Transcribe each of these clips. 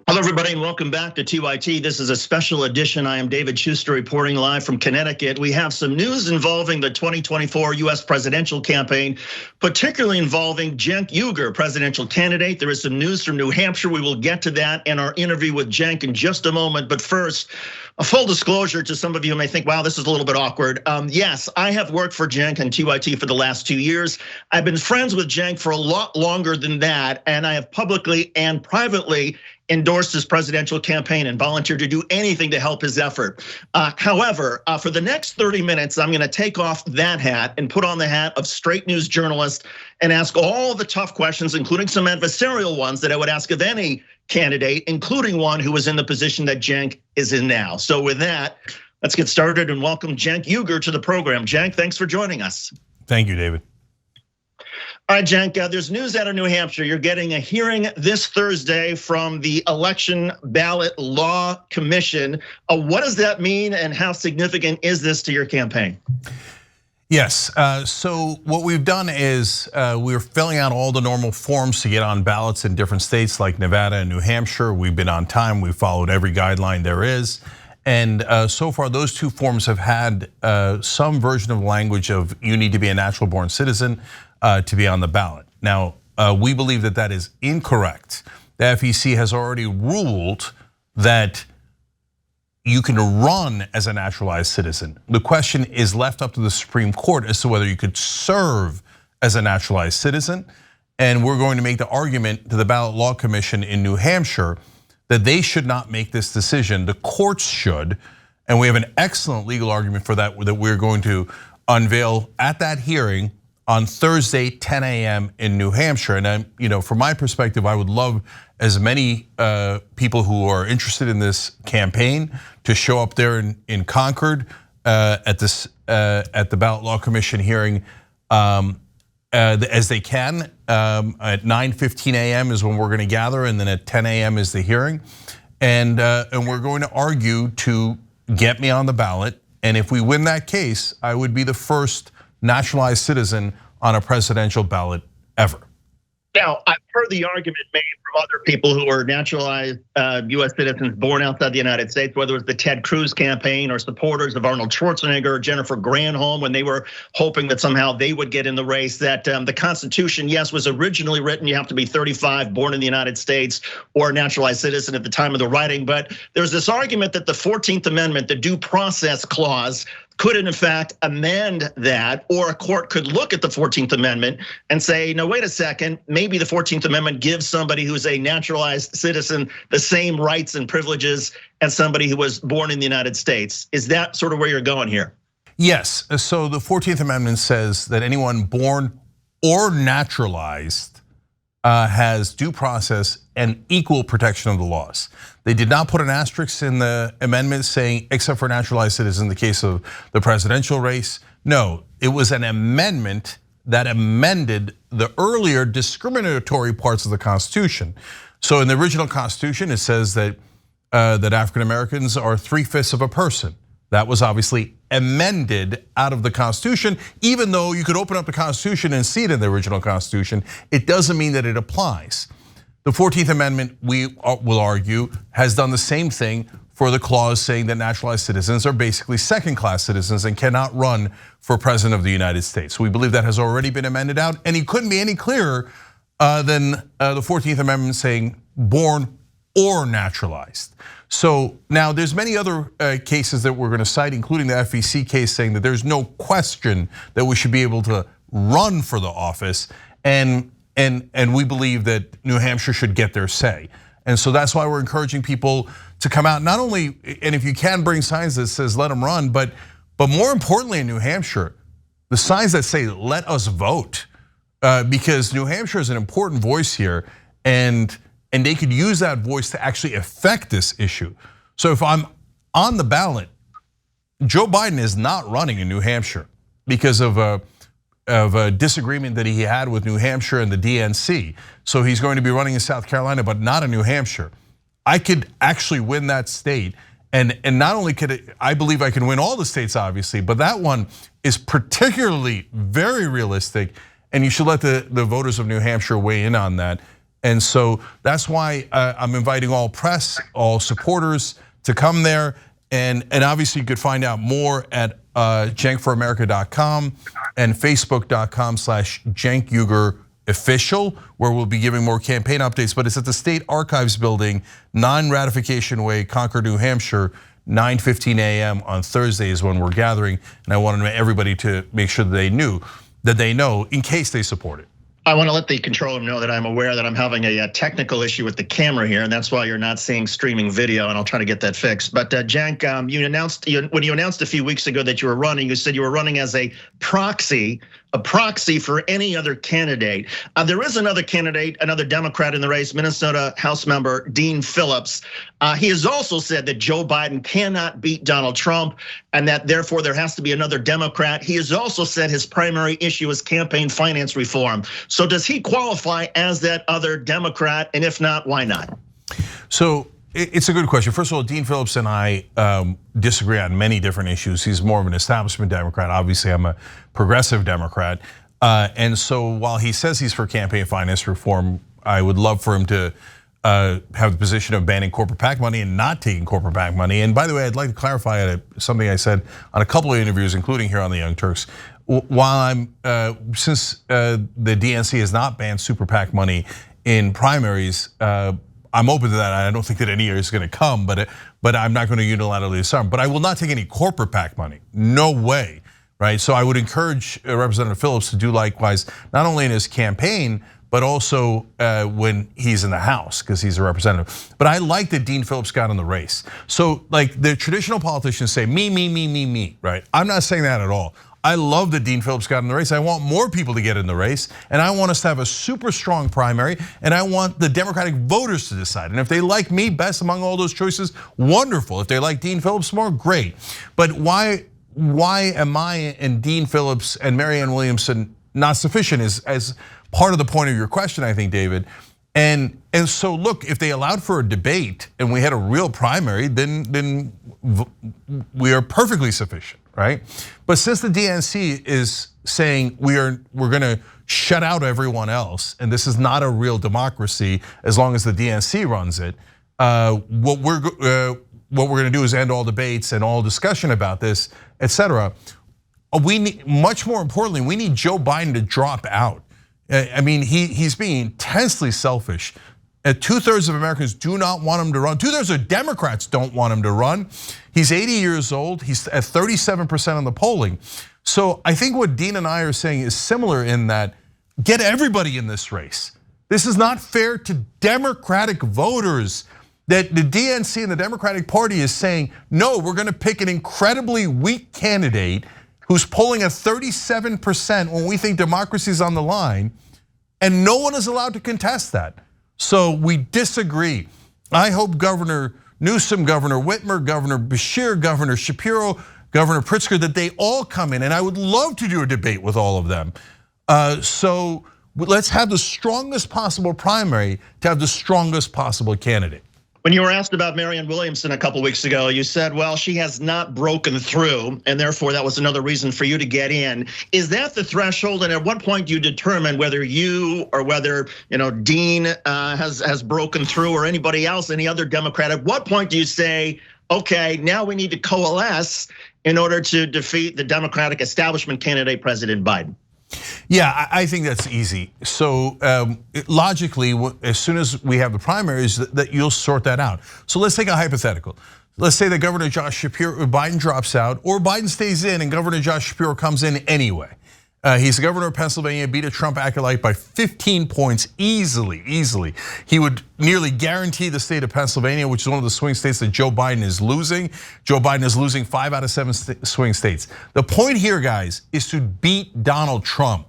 Hello, everybody, and welcome back to TYT. This is a special edition. I am David Schuster reporting live from Connecticut. We have some news involving the 2024 US presidential campaign, particularly involving Cenk Uygur, presidential candidate. There is some news from New Hampshire. We will get to that in our interview with Cenk in just a moment. But first, a full disclosure to some of you who may think, wow, this is a little bit awkward. Yes, I have worked for Cenk and TYT for the last 2 years. I've been friends with Cenk for a lot longer than that, and I have publicly and privately endorsed his presidential campaign and volunteered to do anything to help his effort. However, for the next 30 minutes, I'm gonna take off that hat and put on the hat of straight news journalist and ask all the tough questions, including some adversarial ones that I would ask of any candidate, including one who was in the position that Cenk is in now. So with that, let's get started and welcome Cenk Uygur to the program. Cenk, thanks for joining us. Thank you, David. All right, Cenk, there's news out of New Hampshire. You're getting a hearing this Thursday from the Election Ballot Law Commission. What does that mean and how significant is this to your campaign? Yes, so what we've done is we're filling out all the normal forms to get on ballots in different states like Nevada and New Hampshire. We've been on time, we've followed every guideline there is. And so far, those two forms have had some version of language of you need to be a natural born citizen to be on the ballot. Now, we believe that that is incorrect. The FEC has already ruled that you can run as a naturalized citizen. The question is left up to the Supreme Court as to whether you could serve as a naturalized citizen. And we're going to make the argument to the Ballot Law Commission in New Hampshire that they should not make this decision, the courts should. And we have an excellent legal argument for that we're going to unveil at that hearing on Thursday, 10 a.m. in New Hampshire. And from my perspective, I would love as many people who are interested in this campaign to show up there in Concord at the Ballot Law Commission hearing as they can. At 9:15 a.m. is when we're going to gather, and then at 10 a.m. is the hearing. And we're going to argue to get me on the ballot. And if we win that case, I would be the first naturalized citizen on a presidential ballot ever. Now, I've heard the argument made from other people who are naturalized US citizens born outside the United States, whether it's the Ted Cruz campaign or supporters of Arnold Schwarzenegger or Jennifer Granholm, when they were hoping that somehow they would get in the race, that the Constitution, yes, was originally written, you have to be 35, born in the United States, or a naturalized citizen at the time of the writing. But there's this argument that the 14th Amendment, the due process clause, could in fact amend that, or a court could look at the 14th Amendment and say, no, wait a second, maybe the 14th Amendment gives somebody who's a naturalized citizen the same rights and privileges as somebody who was born in the United States. Is that sort of where you're going here? Yes, so the 14th Amendment says that anyone born or naturalized has due process and equal protection of the laws. They did not put an asterisk in the amendment saying except for naturalized citizens in the case of the presidential race. No, it was an amendment that amended the earlier discriminatory parts of the Constitution. So in the original Constitution, it says that African Americans are 3/5 of a person. That was obviously amended out of the Constitution. Even though you could open up the Constitution and see it in the original Constitution, it doesn't mean that it applies. The 14th Amendment, we will argue, has done the same thing for the clause saying that naturalized citizens are basically second-class citizens and cannot run for president of the United States. We believe that has already been amended out, and it couldn't be any clearer than the 14th Amendment saying born or naturalized. So now there's many other cases that we're going to cite, including the FEC case saying that there's no question that we should be able to run for the office, and we believe that New Hampshire should get their say. And so that's why we're encouraging people to come out, not only, and if you can bring signs that says let them run, but more importantly in New Hampshire, the signs that say let us vote, because New Hampshire is an important voice here, and they could use that voice to actually affect this issue. So if I'm on the ballot, Joe Biden is not running in New Hampshire because of a disagreement that he had with New Hampshire and the DNC. So he's going to be running in South Carolina, but not in New Hampshire. I could actually win that state, and not only could I believe I can win all the states, obviously, but that one is particularly very realistic, and you should let the voters of New Hampshire weigh in on that. And so that's why I'm inviting all press, all supporters to come there. And obviously you could find out more at cenkforamerica.com and facebook.com/Cenk Uygur official, where we'll be giving more campaign updates. But it's at the State Archives Building, 9 Ratification Way, Concord, New Hampshire, 9:15 a.m. on Thursday is when we're gathering. And I wanted everybody to make sure that they know in case they support it. I want to let the controller know that I'm aware that I'm having a technical issue with the camera here, and that's why you're not seeing streaming video, and I'll try to get that fixed. But Cenk, when you announced a few weeks ago that you were running, you said you were running as a proxy for any other candidate. There is another candidate, another Democrat in the race, Minnesota House member Dean Phillips. He has also said that Joe Biden cannot beat Donald Trump, and that therefore there has to be another Democrat. He has also said his primary issue is campaign finance reform. So does he qualify as that other Democrat? And if not, why not? So it's a good question. First of all, Dean Phillips and I disagree on many different issues. He's more of an establishment Democrat. Obviously, I'm a progressive Democrat. And so while he says he's for campaign finance reform, I would love for him to have the position of banning corporate PAC money and not taking corporate PAC money. And by the way, I'd like to clarify something I said on a couple of interviews, including here on the Young Turks. While since the DNC has not banned super PAC money in primaries, I'm open to that. I don't think that any year is going to come, but I'm not going to unilaterally disarm. But I will not take any corporate PAC money. No way, right? So I would encourage Representative Phillips to do likewise, not only in his campaign, but also when he's in the House, because he's a representative. But I like that Dean Phillips got in the race. So like the traditional politicians say, me, right? I'm not saying that at all. I love that Dean Phillips got in the race. I want more people to get in the race, and I want us to have a super strong primary, and I want the Democratic voters to decide. And if they like me best among all those choices, wonderful. If they like Dean Phillips more, great. But why am I and Dean Phillips and Marianne Williamson not sufficient as part of the point of your question, I think, David. And so look, if they allowed for a debate and we had a real primary, then we are perfectly sufficient, right? But since the DNC is saying we're going to shut out everyone else, and this is not a real democracy as long as the DNC runs it, what we're going to do is end all debates and all discussion about this, etc. We need, much more importantly, we need Joe Biden to drop out. I mean, he's being intensely selfish. 2/3 of Americans do not want him to run. 2/3 of Democrats don't want him to run. He's 80 years old. He's at 37% on the polling. So I think what Dean and I are saying is similar in that get everybody in this race. This is not fair to Democratic voters that the DNC and the Democratic Party is saying, no, we're going to pick an incredibly weak candidate who's polling at 37% when we think democracy is on the line, and no one is allowed to contest that. So we disagree. I hope Governor Newsom, Governor Whitmer, Governor Beshear, Governor Shapiro, Governor Pritzker, that they all come in, and I would love to do a debate with all of them. So let's have the strongest possible primary to have the strongest possible candidate. When you were asked about Marianne Williamson a couple weeks ago, you said, well, she has not broken through, and therefore that was another reason for you to get in. Is that the threshold? And at what point do you determine whether you or whether Dean has broken through, or anybody else, any other Democrat? At what point do you say, okay, now we need to coalesce in order to defeat the Democratic establishment candidate, President Biden? Yeah, I think that's easy. So logically, as soon as we have the primaries, that you'll sort that out. So let's take a hypothetical. Let's say that Governor Josh Shapiro, Biden drops out, or Biden stays in and Governor Josh Shapiro comes in anyway. He's the governor of Pennsylvania, beat a Trump acolyte by 15 points easily. He would nearly guarantee the state of Pennsylvania, which is one of the swing states that Joe Biden is losing. Joe Biden is losing 5 out of 7 swing states. The point here, guys, is to beat Donald Trump.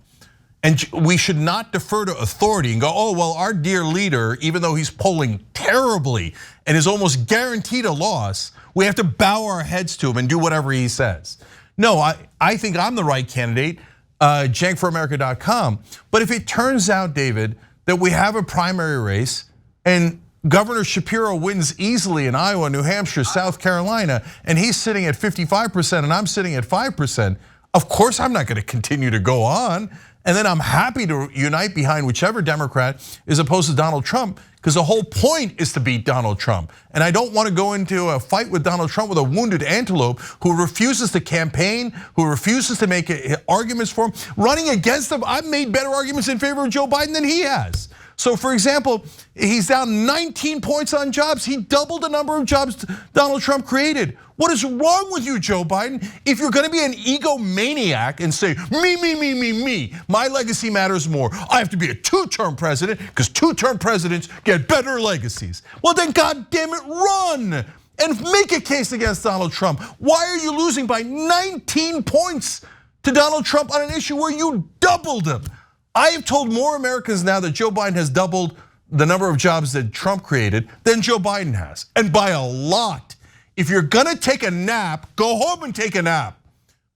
And we should not defer to authority and go, oh, well, our dear leader, even though he's polling terribly and is almost guaranteed a loss, we have to bow our heads to him and do whatever he says. No, I think I'm the right candidate. cenkforamerica.com. But if it turns out, David, that we have a primary race and Governor Shapiro wins easily in Iowa, New Hampshire, South Carolina, and he's sitting at 55% and I'm sitting at 5%, of course I'm not going to continue to go on. and then I'm happy to unite behind whichever Democrat is opposed to Donald Trump, because the whole point is to beat Donald Trump. And I don't want to go into a fight with Donald Trump with a wounded antelope who refuses to campaign, who refuses to make arguments for him. Running against him, I've made better arguments in favor of Joe Biden than he has. So for example, he's down 19 points on jobs. He doubled the number of jobs Donald Trump created. What is wrong with you, Joe Biden? If you're gonna be an egomaniac and say, me, my legacy matters more. I have to be a two-term president because two-term presidents get better legacies. Well then, God damn it, run and make a case against Donald Trump. Why are you losing by 19 points to Donald Trump on an issue where you doubled him? I have told more Americans now that Joe Biden has doubled the number of jobs that Trump created than Joe Biden has, and by a lot. If you're gonna take a nap, go home and take a nap.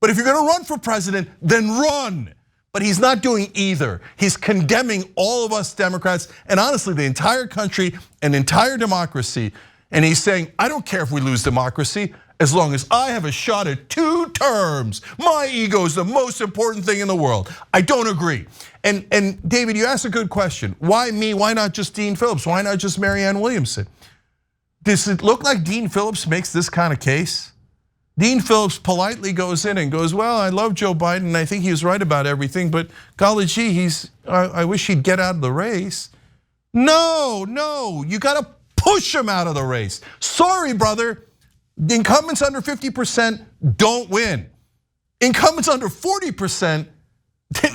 But if you're gonna run for president, then run. But he's not doing either. He's condemning all of us Democrats, and honestly, the entire country and entire democracy. And he's saying, I don't care if we lose democracy, as long as I have a shot at 2 terms. My ego is the most important thing in the world. I don't agree. And David, you asked a good question. Why me? Why not just Dean Phillips? Why not just Marianne Williamson? Does it look like Dean Phillips makes this kind of case? Dean Phillips politely goes in and goes, well, I love Joe Biden and I think he was right about everything, but golly gee, I wish he'd get out of the race. No, you gotta push him out of the race. Sorry, brother. The incumbents under 50% don't win. Incumbents under 40%,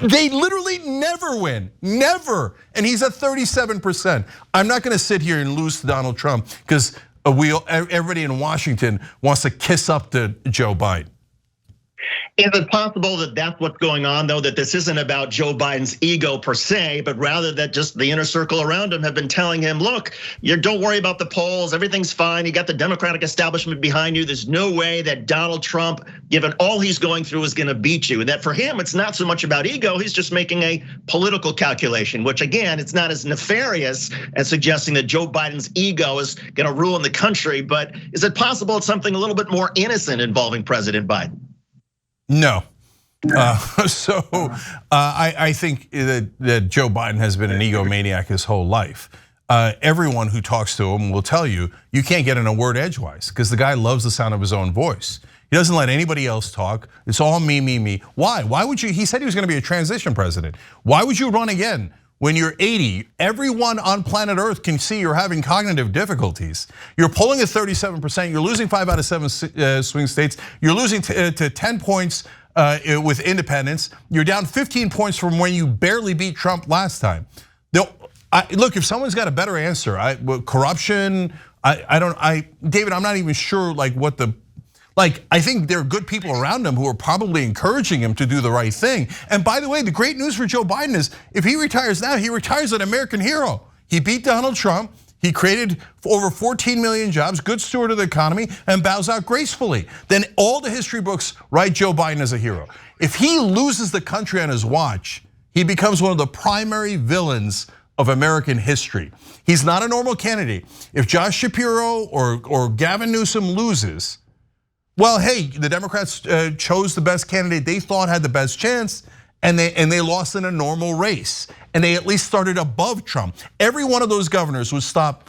they literally never win, never. And he's at 37%. I'm not gonna sit here and lose to Donald Trump because everybody in Washington wants to kiss up to Joe Biden. Is it possible that that's what's going on, though, that this isn't about Joe Biden's ego per se, but rather that just the inner circle around him have been telling him, look, don't worry about the polls, everything's fine, you got the Democratic establishment behind you, there's no way that Donald Trump, given all he's going through, is gonna beat you. And that for him, it's not so much about ego, he's just making a political calculation, which again, it's not as nefarious as suggesting that Joe Biden's ego is gonna ruin the country, but is it possible it's something a little bit more innocent involving President Biden? No. I think that Joe Biden has been an egomaniac his whole life. Everyone who talks to him will tell you, you can't get in a word edgewise because the guy loves the sound of his own voice. He doesn't let anybody else talk. It's all me. Why? Why would you? He said he was gonna be a transition president. Why would you run again? When you're 80, everyone on planet Earth can see you're having cognitive difficulties. You're polling at 37%, you're losing 5 out of 7 swing states, you're losing to 10 points with independents, you're down 15 points from when you barely beat Trump last time. Look, if someone's got a better answer, corruption, David, I'm not even sure what the, I think there are good people around him who are probably encouraging him to do the right thing. And by the way, the great news for Joe Biden is if he retires now, he retires an American hero. He beat Donald Trump, he created over 14 million jobs, good steward of the economy, and bows out gracefully. Then all the history books write Joe Biden as a hero. If he loses the country on his watch, he becomes one of the primary villains of American history. He's not a normal candidate. If Josh Shapiro or Gavin Newsom loses, well, hey, the Democrats chose the best candidate they thought had the best chance, and they lost in a normal race, and they at least started above Trump. Every one of those governors would start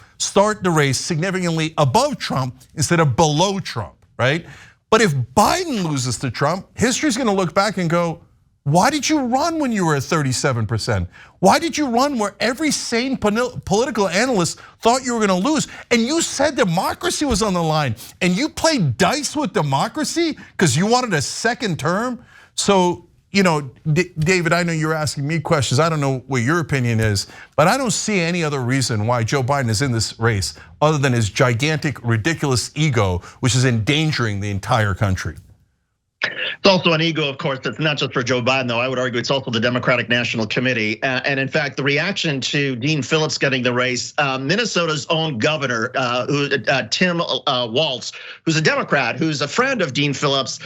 the race significantly above Trump instead of below Trump, right? But if Biden loses to Trump, history's gonna look back and go, why did you run when you were at 37%? Why did you run where every sane political analyst thought you were gonna lose? And you said democracy was on the line, and you played dice with democracy because you wanted a second term? So, David, I know you're asking me questions. I don't know what your opinion is, but I don't see any other reason why Joe Biden is in this race other than his gigantic, ridiculous ego, which is endangering the entire country. It's also an ego, of course, that's not just for Joe Biden, though. I would argue it's also the Democratic National Committee. And in fact, the reaction to Dean Phillips getting the race, Minnesota's own governor, Tim Walz, who's a Democrat, who's a friend of Dean Phillips,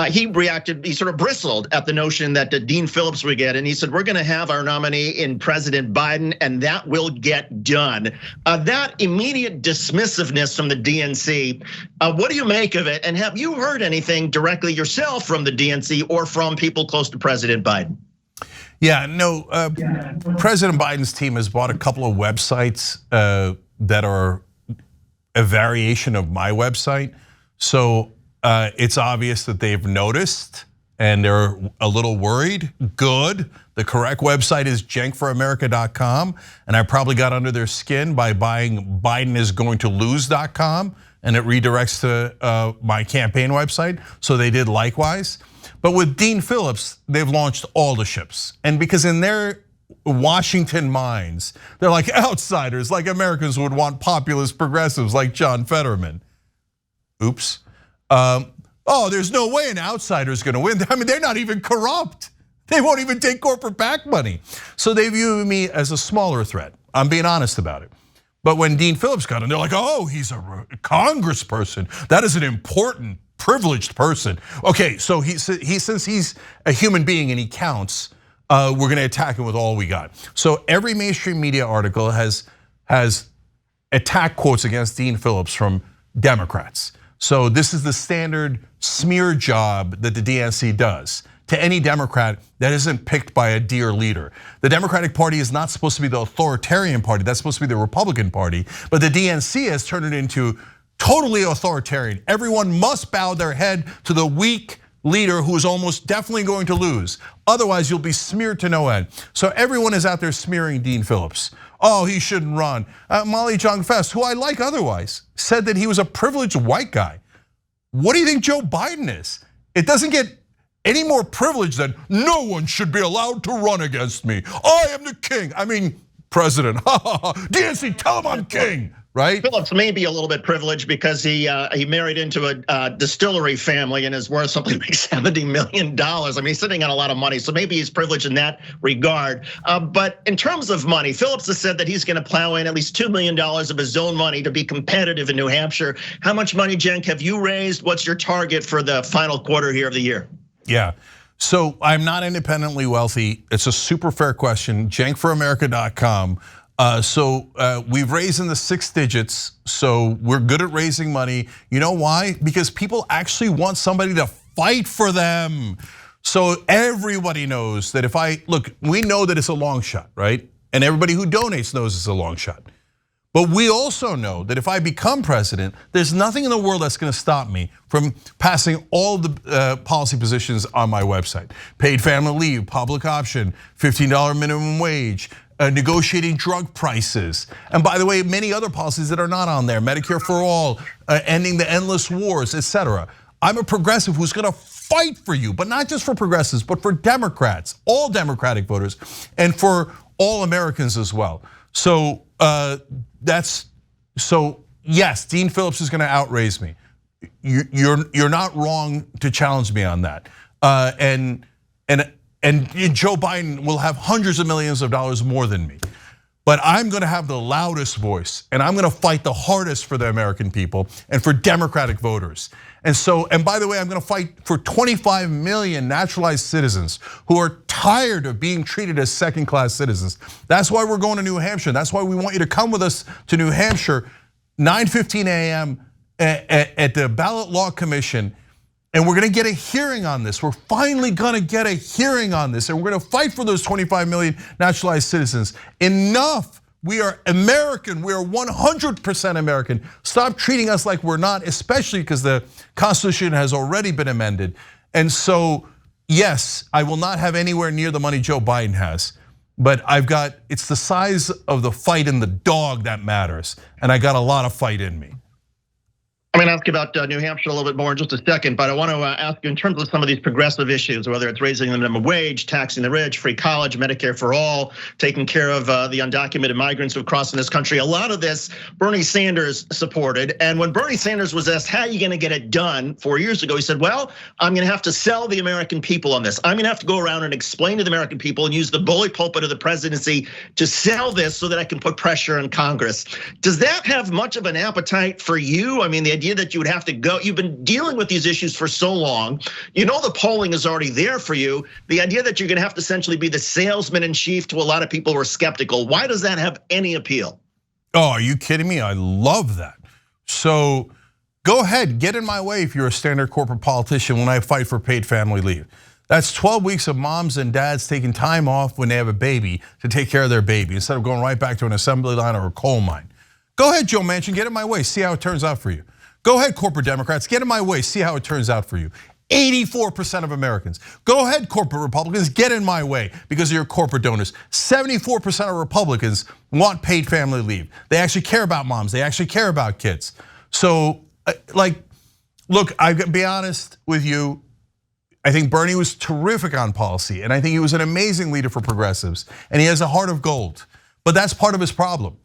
he reacted, he sort of bristled at the notion that Dean Phillips would get, and he said, we're gonna have our nominee in President Biden, and that will get done. That immediate dismissiveness from the DNC, what do you make of it? And have you heard anything directly yourself from the DNC or from people close to President Biden? Yeah, no, President Biden's team has bought a couple of websites that are a variation of my website. So it's obvious that they've noticed and they're a little worried. Good. The correct website is cenkforamerica.com. And I probably got under their skin by buying bidenisgoingtolose.com, and it redirects to my campaign website. So they did likewise. But with Dean Phillips, they've launched all the ships. And because in their Washington minds, they're like outsiders, like Americans would want populist progressives like John Fetterman. Oops. Oh, there's no way an outsider is gonna win. I mean, they're not even corrupt. They won't even take corporate PAC money. So they view me as a smaller threat. I'm being honest about it. But when Dean Phillips got in, they're like, oh, he's a congressperson. That is an important, privileged person. Okay, so since he's a human being and he counts, we're gonna attack him with all we got. So every mainstream media article has attack quotes against Dean Phillips from Democrats. So this is the standard smear job that the DNC does to any Democrat that isn't picked by a dear leader. The Democratic Party is not supposed to be the authoritarian party, that's supposed to be the Republican Party, but the DNC has turned it into totally authoritarian. Everyone must bow their head to the weak leader who is almost definitely going to lose. Otherwise, you'll be smeared to no end. So everyone is out there smearing Dean Phillips. Oh, he shouldn't run. Molly Jong-Fast, who I like otherwise, said that he was a privileged white guy. What do you think Joe Biden is? It doesn't get any more privileged than no one should be allowed to run against me. I am the king. I mean, president, DNC, tell him I'm king. Right? Phillips may be a little bit privileged because he married into a distillery family and is worth something like $70 million. I mean, he's sitting on a lot of money, so maybe he's privileged in that regard. But in terms of money, Phillips has said that he's going to plow in at least $2 million of his own money to be competitive in New Hampshire. How much money, Cenk, have you raised? What's your target for the final quarter here of the year? Yeah. So I'm not independently wealthy. It's a super fair question. cenkforamerica.com. We've raised in the 6 digits, so we're good at raising money. You know why? Because people actually want somebody to fight for them. So everybody knows that we know that it's a long shot, right? And everybody who donates knows it's a long shot. But we also know that if I become president, there's nothing in the world that's gonna stop me from passing all the policy positions on my website. Paid family leave, public option, $15 minimum wage, negotiating drug prices. And by the way, many other policies that are not on there, Medicare for all, ending the endless wars, etc. I'm a progressive who's gonna fight for you, but not just for progressives, but for Democrats, all Democratic voters, and for all Americans as well. So yes, Dean Phillips is gonna outraise me. You're not wrong to challenge me on that. And Joe Biden will have hundreds of millions of dollars more than me. But I'm gonna have the loudest voice, and I'm gonna fight the hardest for the American people and for Democratic voters. And by the way, I'm gonna fight for 25 million naturalized citizens who are tired of being treated as second-class citizens. That's why we're going to New Hampshire. That's why we want you to come with us to New Hampshire, 9:15 a.m. at the Ballot Law Commission. And we're gonna get a hearing on this. We're finally gonna get a hearing on this, and we're gonna fight for those 25 million naturalized citizens. Enough, we are American, we are 100% American. Stop treating us like we're not, especially because the Constitution has already been amended. And so, yes, I will not have anywhere near the money Joe Biden has, but it's the size of the fight in the dog that matters, and I got a lot of fight in me. I'm going to ask you about New Hampshire a little bit more in just a second, but I want to ask you in terms of some of these progressive issues, whether it's raising the minimum wage, taxing the rich, free college, Medicare for all, taking care of the undocumented migrants who have crossed in this country. A lot of this Bernie Sanders supported. And when Bernie Sanders was asked, how are you going to get it done 4 years ago? He said, well, I'm going to have to sell the American people on this. I'm going to have to go around and explain to the American people and use the bully pulpit of the presidency to sell this so that I can put pressure on Congress. Does that have much of an appetite for you? I mean, the idea that you would have to go, you've been dealing with these issues for so long. You know the polling is already there for you. The idea that you're gonna have to essentially be the salesman in chief to a lot of people who are skeptical, why does that have any appeal? Oh, are you kidding me? I love that. So go ahead, get in my way if you're a standard corporate politician when I fight for paid family leave. That's 12 weeks of moms and dads taking time off when they have a baby to take care of their baby instead of going right back to an assembly line or a coal mine. Go ahead, Joe Manchin, get in my way, see how it turns out for you. Go ahead, corporate Democrats, get in my way, see how it turns out for you. 84% of Americans. Go ahead, corporate Republicans, get in my way because of your corporate donors. 74% of Republicans want paid family leave. They actually care about moms, they actually care about kids. So, look, I gotta be honest with you. I think Bernie was terrific on policy, and I think he was an amazing leader for progressives, and he has a heart of gold. But that's part of his problem.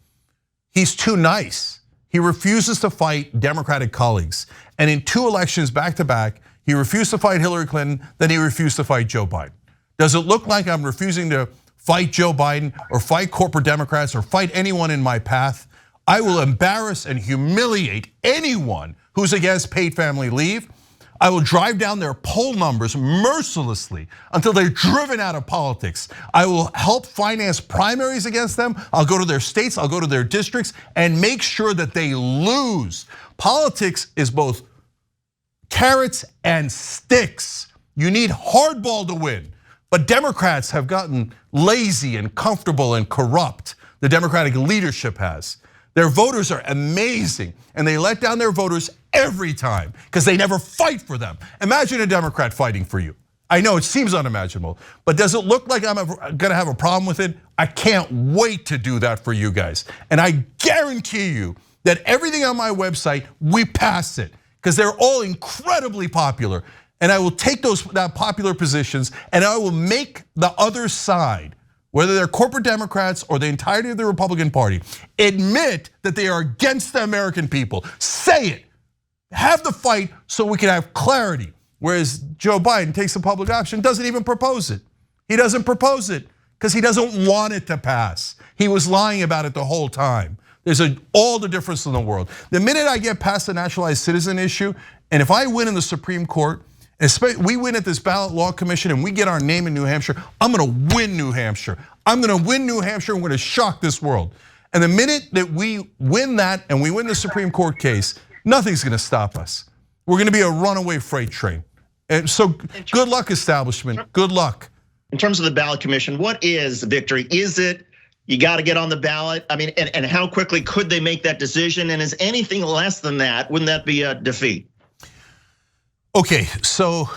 He's too nice. He refuses to fight Democratic colleagues. And in 2 elections back to back, he refused to fight Hillary Clinton, then he refused to fight Joe Biden. Does it look like I'm refusing to fight Joe Biden or fight corporate Democrats or fight anyone in my path? I will embarrass and humiliate anyone who's against paid family leave. I will drive down their poll numbers mercilessly until they're driven out of politics. I will help finance primaries against them. I'll go to their states, I'll go to their districts and make sure that they lose. Politics is both carrots and sticks. You need hardball to win. But Democrats have gotten lazy and comfortable and corrupt. The Democratic leadership has. Their voters are amazing, and they let down their voters every time because they never fight for them. Imagine a Democrat fighting for you. I know it seems unimaginable, but does it look like I'm gonna have a problem with it? I can't wait to do that for you guys. And I guarantee you that everything on my website, we pass it because they're all incredibly popular. And I will take that popular positions and I will make the other side, whether they're corporate Democrats or the entirety of the Republican Party, admit that they are against the American people. Say it, have the fight so we can have clarity. Whereas Joe Biden takes the public option, doesn't even propose it. He doesn't propose it because he doesn't want it to pass. He was lying about it the whole time. There's all the difference in the world. The minute I get past the naturalized citizen issue, and if I win in the Supreme Court, we win at this ballot law commission and we get our name in New Hampshire, I'm gonna win New Hampshire. I'm gonna win New Hampshire and we're gonna shock this world. And the minute that we win that and we win the Supreme Court case, nothing's gonna stop us. We're gonna be a runaway freight train. And so good luck, establishment, good luck. In terms of the ballot commission, what is victory? Is it you gotta get on the ballot? I mean, and how quickly could they make that decision? And is anything less than that, wouldn't that be a defeat? Okay, so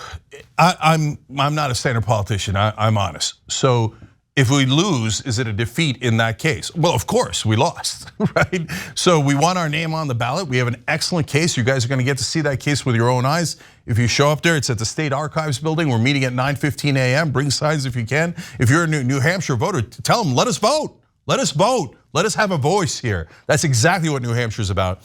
I'm not a standard politician, I'm honest. So if we lose, is it a defeat in that case? Well, of course, we lost, right? So we want our name on the ballot. We have an excellent case. You guys are gonna get to see that case with your own eyes. If you show up there, it's at the State Archives building. We're meeting at 9:15 a.m. Bring signs if you can. If you're a New Hampshire voter, tell them, let us vote. Let us vote. Let us have a voice here. That's exactly what New Hampshire's about.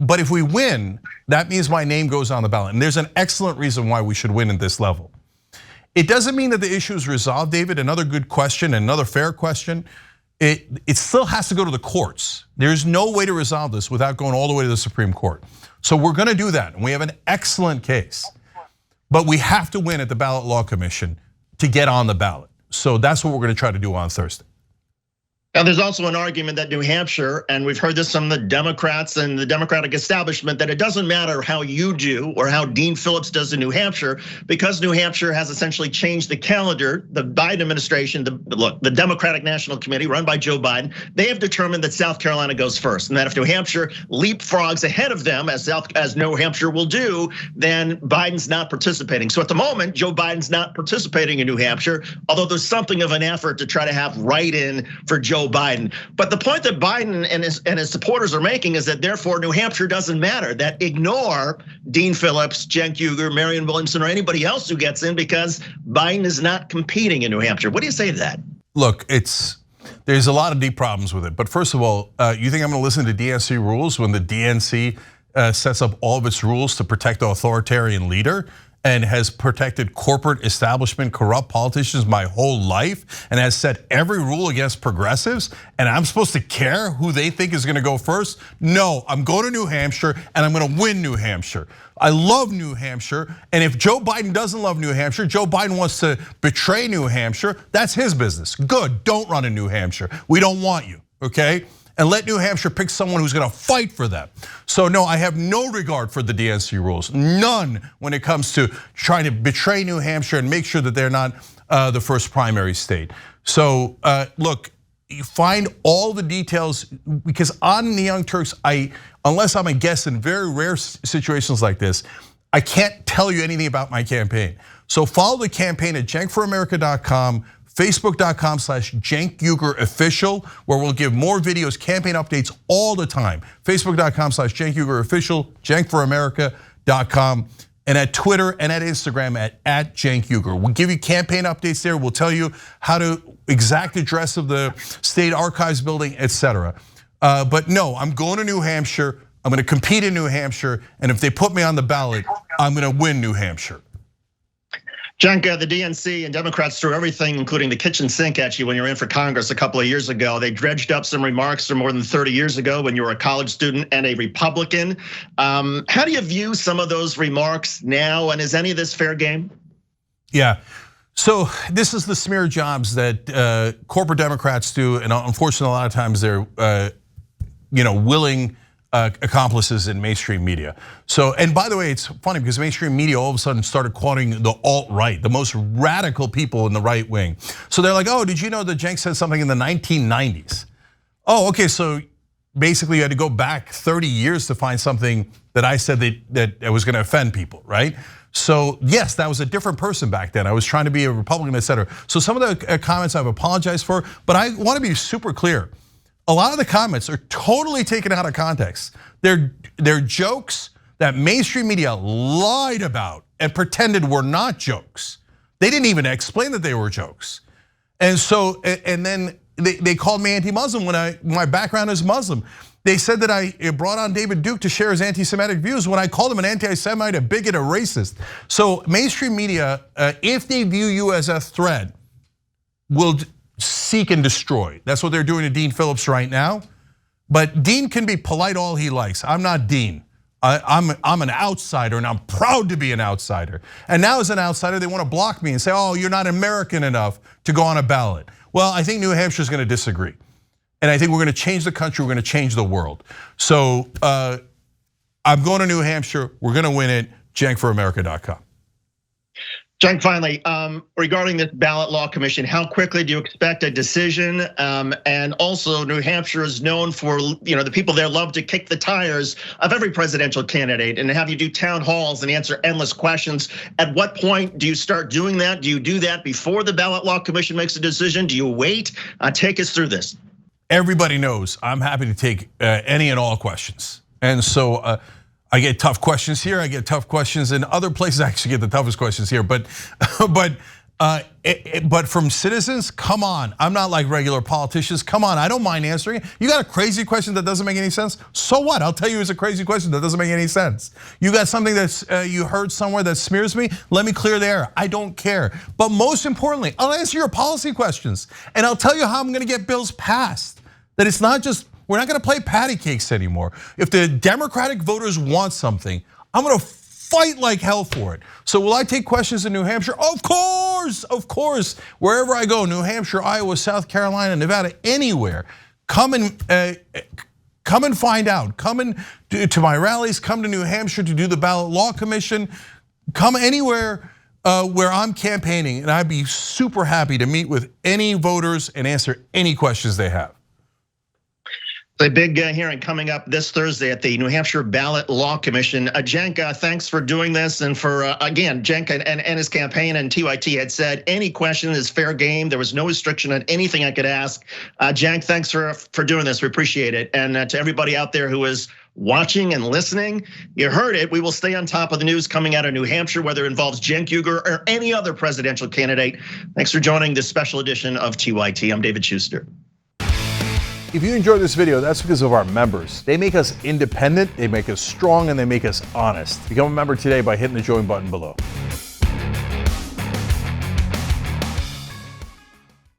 But if we win, that means my name goes on the ballot. And there's an excellent reason why we should win at this level. It doesn't mean that the issue is resolved, David. Another good question, another fair question. It still has to go to the courts. There's no way to resolve this without going all the way to the Supreme Court. So we're gonna do that, and we have an excellent case. But we have to win at the Ballot Law Commission to get on the ballot. So that's what we're gonna try to do on Thursday. Now, there's also an argument that New Hampshire, and we've heard this from the Democrats and the Democratic establishment, that it doesn't matter how you do or how Dean Phillips does in New Hampshire, because New Hampshire has essentially changed the calendar. The Biden administration, the Democratic National Committee run by Joe Biden, they have determined that South Carolina goes first, and that if New Hampshire leapfrogs ahead of them, as New Hampshire will do, then Biden's not participating. So at the moment, Joe Biden's not participating in New Hampshire, although there's something of an effort to try to have write-in for Joe Biden. But the point that Biden and his supporters are making is that therefore New Hampshire doesn't matter, that ignore Dean Phillips, Cenk Uygur, Marianne Williamson, or anybody else who gets in because Biden is not competing in New Hampshire. What do you say to that? Look, there's a lot of deep problems with it. But first of all, you think I'm gonna listen to DNC rules when the DNC sets up all of its rules to protect the authoritarian leader and has protected corporate establishment, corrupt politicians my whole life, and has set every rule against progressives, and I'm supposed to care who they think is gonna go first? No, I'm going to New Hampshire and I'm gonna win New Hampshire. I love New Hampshire, and if Joe Biden doesn't love New Hampshire, Joe Biden wants to betray New Hampshire, that's his business. Good, don't run in New Hampshire. We don't want you, okay? and let New Hampshire pick someone who's gonna fight for them. So no, I have no regard for the DNC rules, none when it comes to trying to betray New Hampshire and make sure that they're not the first primary state. So look, you find all the details, because on the Young Turks, unless I'm a guest in very rare situations like this, I can't tell you anything about my campaign. So follow the campaign at cenkforamerica.com, facebook.com/CenkUgarOfficial, where we'll give more videos, campaign updates all the time. Facebook.com/CenkUgarOfficial, cenkforamerica.com, and at Twitter and at Instagram at Cenk Uygur. We'll give you campaign updates there. We'll tell you how to exact address of the State Archives building, etc. But no, I'm going to New Hampshire. I'm going to compete in New Hampshire, and if they put me on the ballot, I'm going to win New Hampshire. Cenk, the DNC and Democrats threw everything, including the kitchen sink, at you when you were in for Congress a couple of years ago. They dredged up some remarks from more than 30 years ago when you were a college student and a Republican. How do you view some of those remarks now, and is any of this fair game? Yeah, so this is the smear jobs that corporate Democrats do, and unfortunately, a lot of times they're willing accomplices in mainstream media. So, and by the way, it's funny because mainstream media all of a sudden started quoting the alt-right, the most radical people in the right wing. So they're like, oh, did you know that Cenk said something in the 1990s? Oh, okay, so basically you had to go back 30 years to find something that I said that was gonna offend people, right? So yes, that was a different person back then. I was trying to be a Republican, etc. So some of the comments I've apologized for, but I wanna be super clear. A lot of the comments are totally taken out of context. They're jokes that mainstream media lied about and pretended were not jokes. They didn't even explain that they were jokes. And so, and then they called me anti-Muslim when my background is Muslim. They said that I brought on David Duke to share his anti-Semitic views when I called him an anti-Semite, a bigot, a racist. So mainstream media, if they view you as a threat, will seek and destroy. That's what they're doing to Dean Phillips right now. But Dean can be polite all he likes. I'm not Dean. I'm an outsider, and I'm proud to be an outsider. And now as an outsider, they want to block me and say, oh, you're not American enough to go on a ballot. Well, I think New Hampshire is going to disagree. And I think we're going to change the country, we're going to change the world. So I'm going to New Hampshire, we're going to win it, cenkforamerica.com. Cenk, finally, regarding this ballot law commission, how quickly do you expect a decision? And also, New Hampshire is known for, the people there love to kick the tires of every presidential candidate and have you do town halls and answer endless questions. At what point do you start doing that? Do you do that before the ballot law commission makes a decision? Do you wait? Take us through this. Everybody knows I'm happy to take any and all questions. And so I get tough questions here. I get tough questions in other places. I actually get the toughest questions here, but from citizens, come on. I'm not like regular politicians. Come on, I don't mind answering it. You got a crazy question that doesn't make any sense? So what? I'll tell you it's a crazy question that doesn't make any sense. You got something that's you heard somewhere that smears me? Let me clear the air. I don't care. But most importantly, I'll answer your policy questions, and I'll tell you how I'm going to get bills passed. That it's not just. We're not going to play patty cakes anymore. If the Democratic voters want something, I'm going to fight like hell for it. So will I take questions in New Hampshire? Of course. Wherever I go, New Hampshire, Iowa, South Carolina, Nevada, anywhere. Come and find out. Come to my rallies, come to New Hampshire to do the ballot law commission. Come anywhere where I'm campaigning, and I'd be super happy to meet with any voters and answer any questions they have. A big hearing coming up this Thursday at the New Hampshire Ballot Law Commission. Cenk, thanks for doing this, and for again, Cenk and his campaign and TYT had said any question is fair game. There was no restriction on anything I could ask. Cenk, thanks for doing this. We appreciate it. And to everybody out there who is watching and listening, you heard it. We will stay on top of the news coming out of New Hampshire, whether it involves Cenk Uygur or any other presidential candidate. Thanks for joining this special edition of TYT. I'm David Schuster. If you enjoyed this video, that's because of our members. They make us independent, they make us strong, and they make us honest. Become a member today by hitting the join button below.